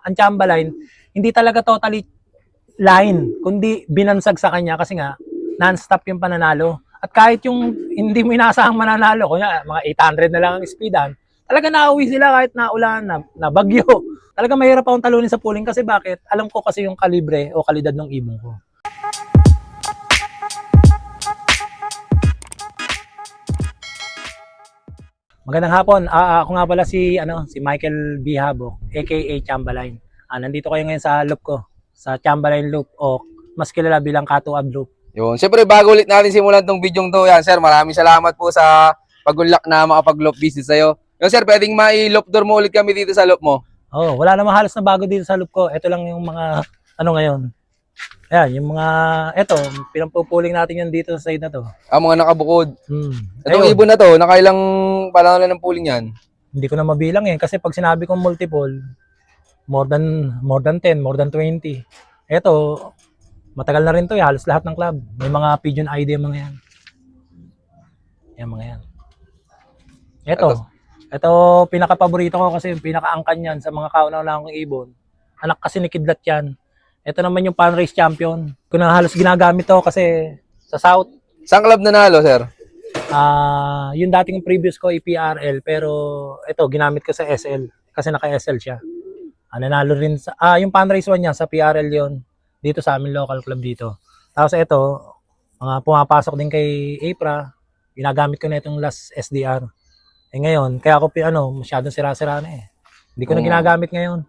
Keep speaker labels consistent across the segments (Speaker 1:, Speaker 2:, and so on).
Speaker 1: ang Chamberlain, hindi talaga totally line, kundi binansag sa kanya kasi nga, non-stop yung pananalo. At kahit yung hindi mo inaasahang mananalo, kunya mga 800 na lang ang speedan, talaga nauwi sila kahit naulan, na bagyo. Talaga mahirap akong talunin sa pooling kasi bakit? Alam ko kasi yung kalibre o kalidad ng ibon ko. Magandang hapon. Ako nga pala si Michael B. Habok, aka Chamberlain. Nandito kayo ngayon sa loop ko, sa Chamberlain Loop o mas kilala bilang Katuab Loop.
Speaker 2: Yun. Siyempre, bago ulit natin simulan tong video to, yan, sir, maraming salamat po sa pag-unlock na makapag-loop visit sa'yo. Yun, sir, pwedeng mai-loop door mo ulit kami dito sa loop mo.
Speaker 1: Wala namang halos na bago dito sa loop ko. Ito lang yung mga, ngayon. Ayan, yung mga, pinampupuling natin yan dito sa side na to.
Speaker 2: Mga nakabukod. Itong
Speaker 1: Ayun.
Speaker 2: ibon na to, nakailang pangalan ng pooling yan?
Speaker 1: Hindi ko na mabilang kasi pag sinabi kong multiple, more than 10, more than 20. Ito, matagal na rin to halos lahat ng club. May mga pigeon ID yung mga yan. Yan mga yan. Ito pinaka-paborito ko kasi yung pinaka-angkan yan sa mga kauna-una kong ibon. Anak kasi ni Kidlat yan. Ito naman yung pan race champion. Ko na halos ginagamit to kasi sa South.
Speaker 2: Saan club nanalo, sir?
Speaker 1: Yung dating previous ko EPRL pero ito ginamit ko sa SL kasi naka-SL siya. Nanalo rin sa yung pan race 1 niya sa PRL yon dito sa amin local club dito. Tapos ito mga pumapasok din kay Apra. Ginagamit ko na itong last SDR. Ngayon kaya ako masyadong sira-sira na Hindi ko na ginagamit ngayon.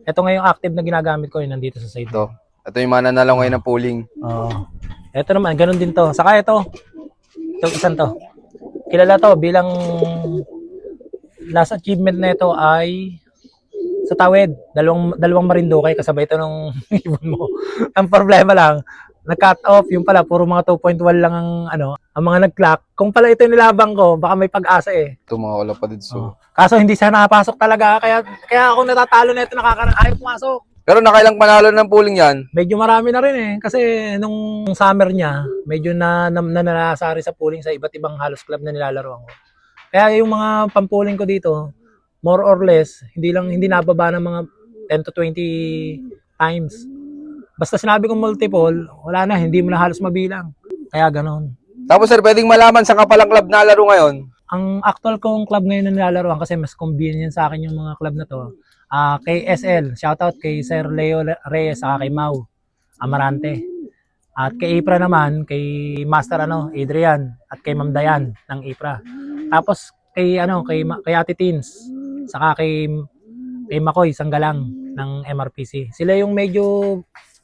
Speaker 1: Ito ngayong active na ginagamit ko yun nandito sa side.
Speaker 2: Ito yung mananalo ngayon ng pooling.
Speaker 1: Ito naman ganun din to. Saka itong isang to. Kilala to bilang last achievement na ito ay sa Tawid. Dalawang Marinduque kasabay ito ng ibon mo. Ang problema lang, nag-cut off yung pala puro mga 2.1 lang ang mga nag-clock. Kung pala ito nilabang ko, baka may pag-asa
Speaker 2: Ito mga kalapatid.
Speaker 1: Kaso hindi siya nakapasok talaga kaya ako natatalo na ito ayaw pumasok.
Speaker 2: Pero nakailang panalo ng pooling yan?
Speaker 1: Medyo marami na rin kasi nung summer niya, medyo nalasari sa pooling sa iba't ibang halos club na nilalaroan ko. Kaya yung mga pampuling ko dito, more or less, hindi nababa ng mga 10 to 20 times. Basta sinabi kong multiple, wala na, hindi mo na halos mabilang. Kaya ganon.
Speaker 2: Tapos sir, pwedeng malaman saan ka palang club na laro ngayon?
Speaker 1: Ang actual kong club ngayon na nilalaroan kasi mas convenient sa akin yung mga club na to. Kay SL, shoutout kay Sir Leo Reyes, kay Mau Amarante. At kay Ipra naman, kay Master Adrian at kay Ma'am Dayan ng Ipra. Tapos kay Ate Teens, saka kay Makoy Sanggalang ng MRPC. Sila yung medyo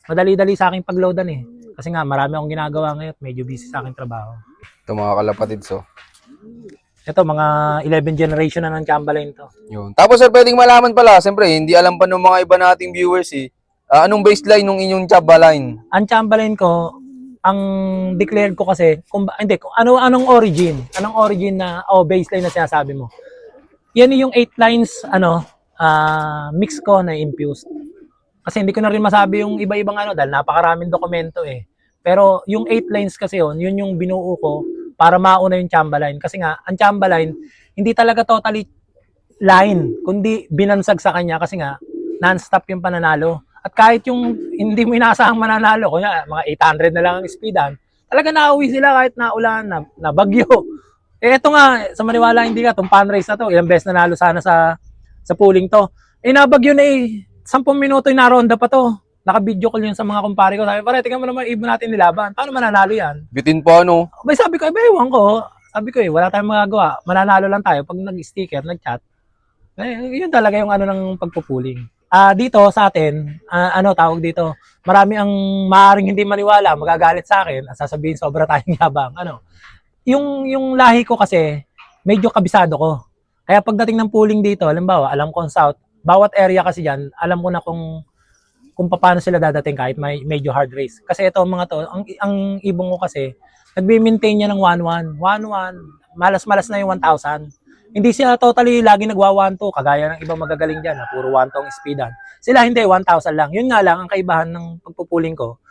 Speaker 1: madali-dali sa akin pagloadan Kasi nga marami akong ginagawa ngayon, medyo busy sa aking trabaho.
Speaker 2: Ito mga kalapatid
Speaker 1: Ito, mga 11 generation na ng Chamberlain to.
Speaker 2: Yun. Tapos sir, pwedeng malaman pala, siyempre, hindi alam pa ng mga iba nating viewers anong baseline ng inyong Chamberlain?
Speaker 1: Ang Chamberlain ko, ang declared ko kasi, anong origin na, baseline na sinasabi mo. Yan yung 8 lines, mix ko na infused. Kasi hindi ko na rin masabi yung iba-ibang dahil napakaraming dokumento Pero yung 8 lines kasi yun yung binuo ko para mauna yung Chamberlain. Kasi nga, ang Chamberlain, hindi talaga totally line, kundi binansag sa kanya kasi nga, non-stop yung pananalo. At kahit yung hindi mo inaasahang mananalo, kunya mga 800 na lang ang speedan, talaga nauwi sila kahit naulan, na bagyo. Ito nga, sa maniwala hindi ka, itong pan race na to, ilang beses nanalo sana sa pooling to. Nabagyo na 10 minuto yung naronda pa to. Naka-video call yun sa mga kumpare ko. Sabi, pare, tingnan mo naman ibon natin nilaban. Paano mananalo yan?
Speaker 2: Bitin pa
Speaker 1: May sabi ko, ewan ko. Sabi ko wala tayong magagawa. Mananalo lang tayo pag nag-sticker, nag-chat. Yun talaga yung ng pagpupuling. Dito sa atin, tawag dito, marami ang maaaring hindi maniwala, magagalit sa akin, at sasabihin sobra tayong yabang. Yung lahi ko kasi, medyo kabisado ko. Kaya pagdating ng pooling dito, halimbawa, alam ko ang South, bawat area kasi dyan, alam ko na kung paano sila dadating kahit may medyo hard race. Kasi ito mga to, ang ibong ko kasi, nagbi-maintain niya ng 1-1. 1-1, malas-malas na yung 1,000. Hindi siya totally lagi nagwa 1-2, kagaya ng ibang magagaling dyan, na puro 1-2 ang speedan. Sila hindi, 1,000 lang. Yun nga lang, ang kaibahan ng pagpupuling ko.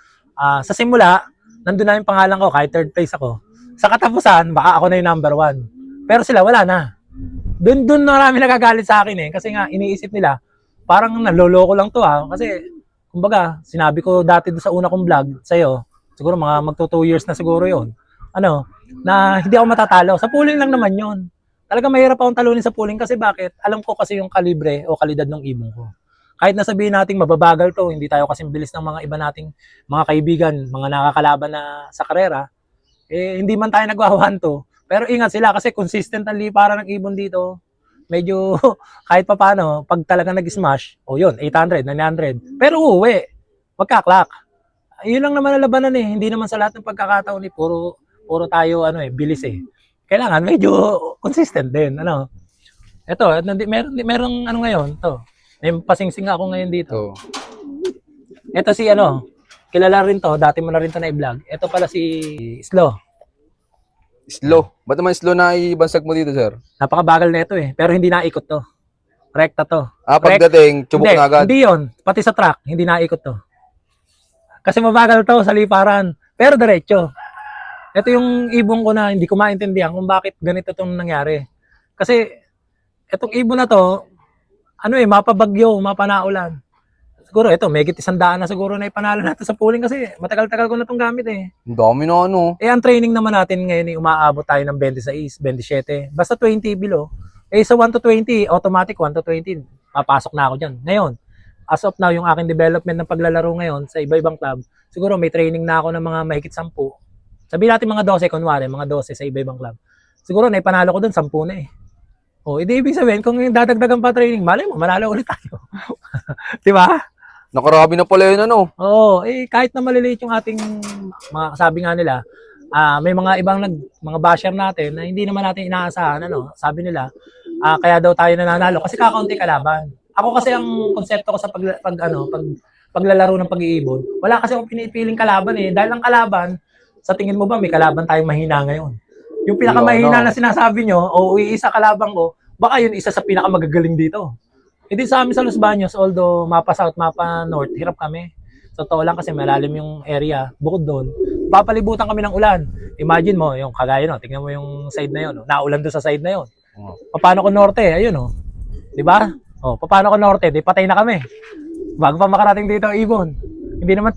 Speaker 1: Sa simula, nandun na yung pangalan ko, kahit third place ako. Sa katapusan, baka ako na yung number 1. Pero sila, wala na. Doon marami nagagalit sa akin kasi nga, iniisip nila, parang naloloko lang to kasi kumbaga, sinabi ko dati doon sa una kong vlog sa'yo, siguro mga magto 2 years na siguro yon, na hindi ako matatalo. Sa pooling lang naman yon. Talaga mahirap akong talunin sa pooling kasi bakit? Alam ko kasi yung kalibre o kalidad ng ibon ko. Kahit na sabihin nating mababagal to, hindi tayo kasing bilis ng mga iba nating mga kaibigan, mga nakakalaban na sa karera, hindi man tayo nagwawanto. Pero ingat sila kasi consistent ang liparan ng ibon dito. Medyo kahit pa paano, pag talaga nag-smash, yun, 800, 900. Pero uuwi, magka-clock. Yun lang naman ang labanan Hindi naman sa lahat ng pagkakataon puro tayo bilis Kailangan medyo consistent din, Ito, merong ngayon, to. May pasingsing ako ngayon dito.
Speaker 2: So,
Speaker 1: Ito si kilala rin to, dati mo na rin to na i-vlog. Ito pala si Slow.
Speaker 2: slow. Ba't naman slow na ibansag mo dito, sir?
Speaker 1: Napakabagal na ito pero hindi naikot to. Rekta to.
Speaker 2: Pagdating, chubok na agad.
Speaker 1: Hindi yun. Pati sa track, hindi naikot to. Kasi mabagal to sa liparan. Pero diretso. Ito yung ibon ko na hindi ko maintindihan kung bakit ganito itong nangyari. Kasi itong ibon na to, mapabagyo, mapanaulan. Siguro ito, megit 100 na siguro na ipanalo natin sa pooling kasi matagal-tagal ko na itong gamit
Speaker 2: Ang dami na
Speaker 1: ang training naman natin ngayon umaabot tayo ng 26, 27. Basta 20 below. Sa 1 to 20, automatic 1 to 20, papasok na ako dyan. Ngayon, as of now, yung aking development ng paglalaro ngayon sa iba-ibang club, siguro may training na ako ng mga mahigit 10. Sabihin natin mga 12, kunwari, mga 12 sa iba-ibang club. Siguro naipanalo ko doon, 10 na hindi ibig sabihin, kung dadagdagan pa training, malay mo, manalo ulit tayo. Di ba?
Speaker 2: Nakarami na pala yun,
Speaker 1: kahit na maliliit yung ating mga kasabi nga nila, may mga ibang mga basher natin na hindi naman natin inaasahan, sabi nila, kaya daw tayo nananalo kasi kakaunti kalaban. Ako kasi ang konsepto ko sa paglalaro ng pag-iibon, wala kasi akong pinipiling kalaban dahil ang kalaban, sa tingin mo ba may kalaban tayong mahina ngayon? Yung pinakamahina na sinasabi nyo, iisa kalaban ko, baka yun isa sa pinakamagagaling dito. Hindi sa amin sa Los Baños, although mapa south, mapa north, hirap kami. Sa totoo lang kasi malalim yung area. Bukod doon, papalibutan kami ng ulan. Imagine mo, yung kagaya tingnan mo yung side na yun. Naulan doon sa side na yun. Paano ko norte? Ayun Di ba? Paano ko norte? Di patay na kami. Bago pa makarating dito ang ibon. Hindi naman,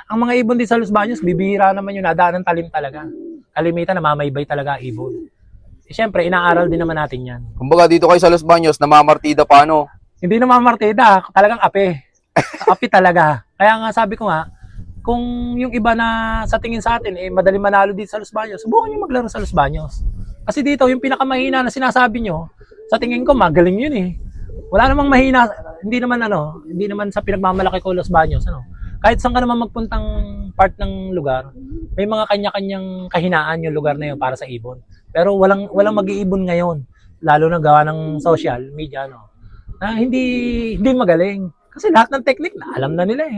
Speaker 1: ang mga ibon dito sa Los Baños, bibihira naman yung nadaan ng talim talaga. Kalimitan, namamaybay talaga ibon. Siyempre, inaaral din naman natin yan.
Speaker 2: Kumbaga dito kayo sa Los Baños, namamartida pa
Speaker 1: Hindi namamartida, talagang ape. Ape talaga. Kaya nga sabi ko nga, kung yung iba na sa tingin sa atin, madali manalo dito sa Los Baños, subukan nyo maglaro sa Los Baños. Kasi dito, yung pinakamahina na sinasabi nyo, sa tingin ko, magaling yun Wala namang mahina, hindi naman sa pinagmamalaki ko Los Baños, Kahit saan ka naman magpuntang part ng lugar, may mga kanya-kanyang kahinaan yung lugar na yun para sa ibon. Pero walang mag-iibon ngayon, lalo na gawa ng social media, na hindi magaling. Kasi lahat ng technique na alam na nila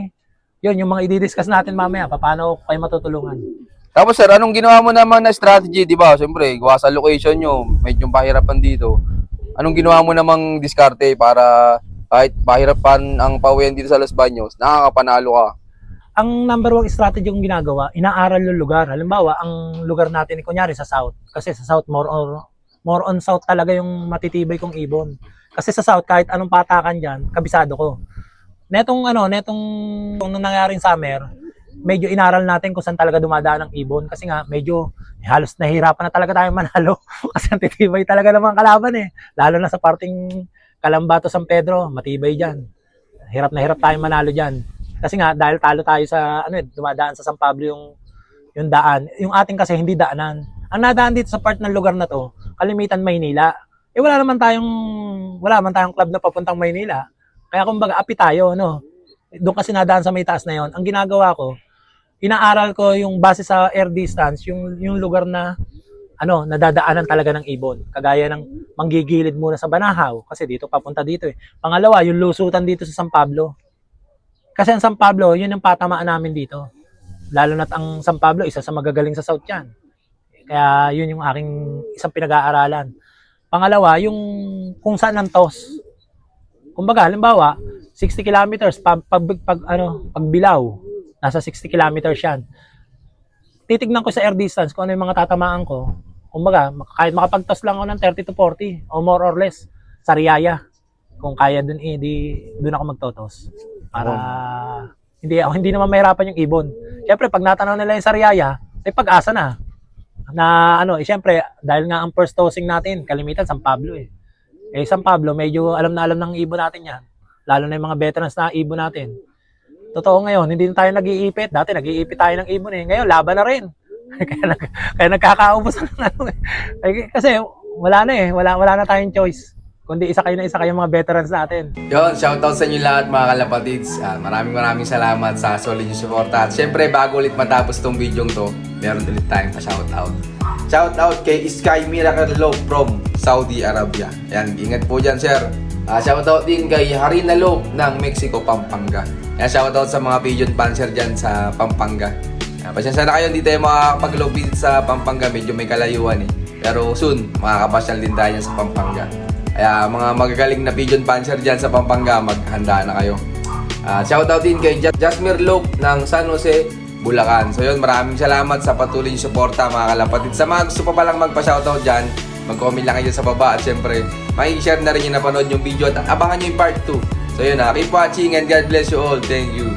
Speaker 1: Yun, yung mga i-discuss natin mamaya, paano kayo matutulungan.
Speaker 2: Tapos sir, anong ginawa mo naman na strategy, di ba? Siyempre, gawa sa location nyo, medyo pahirapan dito. Anong ginawa mo namang diskarte para kahit pahirapan ang pauwian dito sa Los Baños, nakakapanalo ka?
Speaker 1: Ang number 1 strategy kong ginagawa, inaaral yung lugar. Halimbawa, ang lugar natin, kunyari sa South. Kasi sa South, more on South talaga yung matitibay kong ibon. Kasi sa South, kahit anong patakan dyan, kabisado ko. Nung nangyaring summer, medyo inaral natin kung saan talaga dumadaan ang ibon. Kasi nga, medyo halos nahihirapan na talaga tayong manalo. Kasi ang titibay talaga ng mga kalaban Lalo na sa parting Kalambato, San Pedro, matibay dyan. Hirap na hirap tayong manalo dyan. Kasi nga, dahil talo tayo sa, dumadaan sa San Pablo yung daan. Yung ating kasi hindi daanan. Ang nadaan dito sa part ng lugar na to, kalimitan Maynila. Wala naman tayong club na papuntang Maynila. Kaya kumbaga, api tayo, Doon kasi nadaan sa may taas na yon. Ang ginagawa ko, inaaral ko yung base sa air distance, yung lugar na, nadadaanan talaga ng ibon. Kagaya ng manggigilid muna sa Banahaw, kasi dito papunta dito Pangalawa, yung lusutan dito sa San Pablo. Kasi ang San Pablo, yun yung patamaan namin dito. Lalo na't ang San Pablo, isa sa magagaling sa South yan. Kaya yun yung aking isang pinag-aaralan. Pangalawa, yung kung saan ang toss. Kumbaga, halimbawa, 60 kilometers, pag Bilao, nasa 60 kilometers yan. Titignan ko sa air distance kung ano yung mga tatamaan ko. Kumbaga, kahit makapag-toss lang ako ng 30 to 40 o more or less sa Riyaya. Kung kaya dun, dun ako magtotos. Para hindi naman mahirapan yung ibon. Siyempre, pag natanaw nila yung Sariaya, may pag-asa na. Na siyempre, dahil nga ang first tossing natin, kalimitan, San Pablo eh. San Pablo, medyo alam na alam ng ibon natin yan. Lalo na yung mga veterans na ibon natin. Totoo ngayon, hindi na tayo nag-iipit. Dati nag-iipit tayo ng ibon eh. Ngayon, laban na rin. kaya nagkakaubos na kasi wala na eh. Wala na tayong choice. Kundi isa kayo mga veterans natin.
Speaker 2: Yon, shoutout sa inyo lahat mga kalapatids. Maraming salamat sa solid yung suporta. At syempre, bago ulit matapos tong video to, meron ulit tayong pa-shoutout. Shoutout kay Sky Miracle Love from Saudi Arabia. Yan, ingat po dyan, sir. Shoutout din kay Harina Love ng Mexico, Pampanga. Yan, shoutout sa mga pigeon panser dyan sa Pampanga. Pasensya na kayo, hindi tayo makakapag-love visit sa Pampanga. Medyo may kalayuan eh. Pero soon, makakapasyal din tayo sa Pampanga. Kaya mga magagaling na pigeon panser dyan sa Pampanga, maghanda na kayo. Shoutout din kay Jasmine Love ng San Jose, Bulacan. So yun, maraming salamat sa patuloy yung suporta mga kalapatid. Sa mga gusto pa palang magpa-shoutout dyan, mag-comment lang kayo sa baba. At syempre, share na rin yung napanood yung video at abangan nyo yung part 2. So yun, keep watching and God bless you all. Thank you.